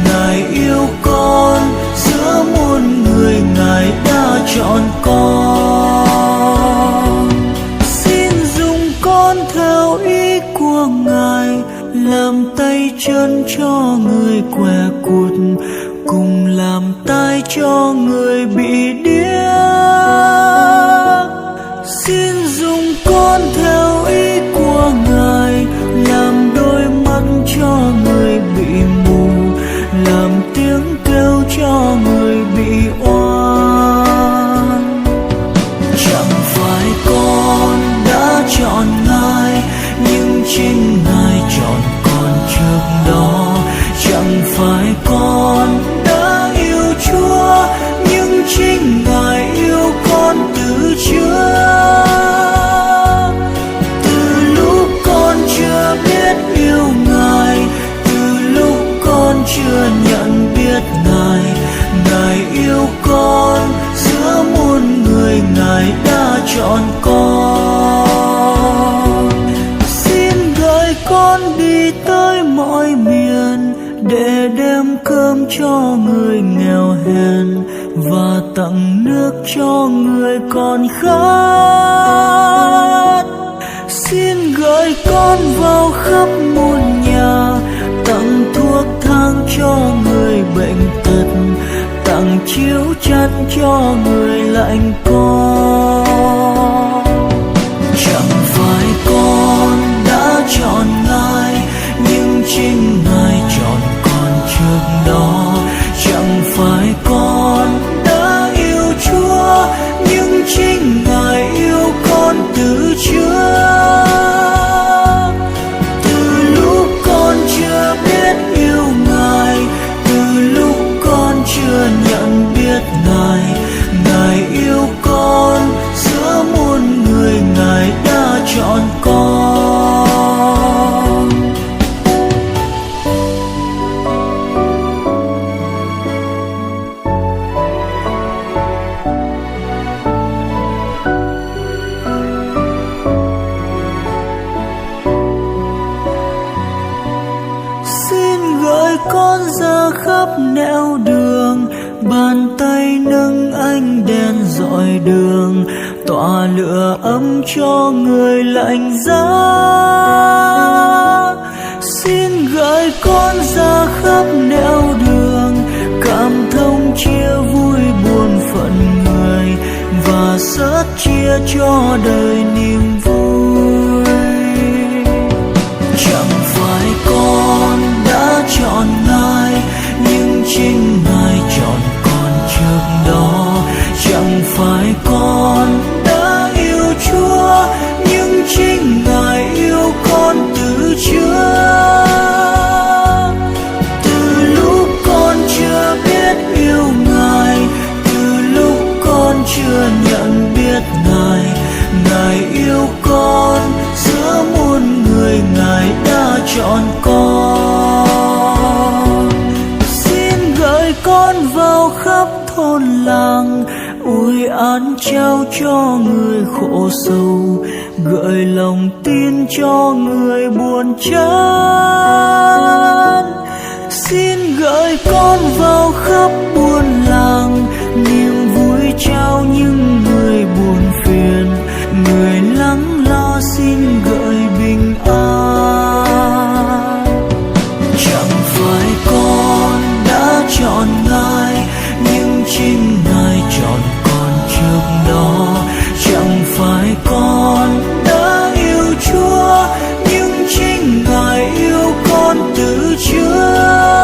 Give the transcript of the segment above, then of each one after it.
Ngài yêu con, giữa muôn người Ngài đã chọn con. Xin dùng con theo ý của Ngài, làm tay chân cho người què cụt, cùng làm tai cho người bị điếc. Xin dùng con theo ý của Ngài, làm đôi mắt cho người bị mù, làm tiếng kêu cho người bị oan. Chẳng phải con đã chọn Ngài, nhưng chính Ngài chọn con trước đó. Chẳng phải con đã yêu Chúa, nhưng chính Ngài yêu con từ trước. Từ lúc con chưa biết yêu Ngài, từ lúc con chưa nhận biết Ngài, Ngài yêu con, giữa muôn người Ngài đã chọn con. Xin gửi con đi tới mọi miền, để đem cơm cho người nghèo hèn, và tặng nước cho người còn khát. Xin gửi con vào khắp muôn nhà, tặng thuốc thang cho người bệnh tật, tặng chiếu chăn cho người lạnh co. Chẳng phải con đã chọn Ngài, nhưng chính Ngài chọn con trước đó. Chẳng phải con đã yêu Chúa, nhưng chính Ngài yêu con từ trước. Từ lúc con chưa biết yêu Ngài, từ lúc con chưa nhận biết Ngài, Ngài yêu con, giữa muôn người Ngài đã chọn con. Xin gửi con ra khắp nẻo đường, bàn tay nâng ánh đèn dọi đường, tỏa lửa ấm cho người lạnh giá. Xin gửi con ra khắp nẻo đường, cảm thông chia vui buồn phận người, và sớt chia cho đời niềm vui. Chẳng phải con đã chọn Ngài, nhưng chính Ngài chọn con trước đó. Chẳng phải con đã yêu Chúa, nhưng chính Ngài yêu con từ trước. Từ lúc con chưa biết yêu Ngài, từ lúc con chưa nhận biết Ngài, Ngài yêu con, giữa muôn người Ngài đã chọn con. Xin gửi con vào khắp thôn làng, ủi án trao cho người khổ sầu, gợi lòng tin cho người buồn chán. Xin gửi con vào khắp buôn làng, niềm vui trao những người buồn phiền, người lắng lo xin gợi bình an. Chẳng phải con đã chọn Ngài, nhưng chính Ngài chọn con trước đó. Chẳng phải con đã yêu Chúa, nhưng chính Ngài yêu con từ trước.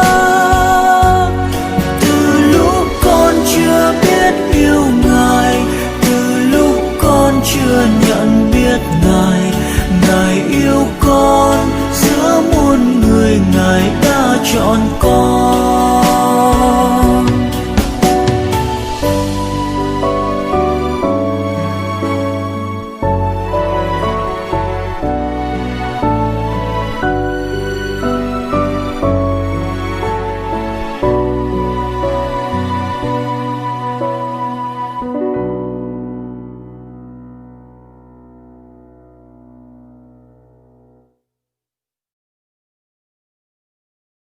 Từ lúc con chưa biết yêu Ngài, từ lúc con chưa nhận biết Ngài, Ngài yêu con, giữa muôn người Ngài đã chọn con.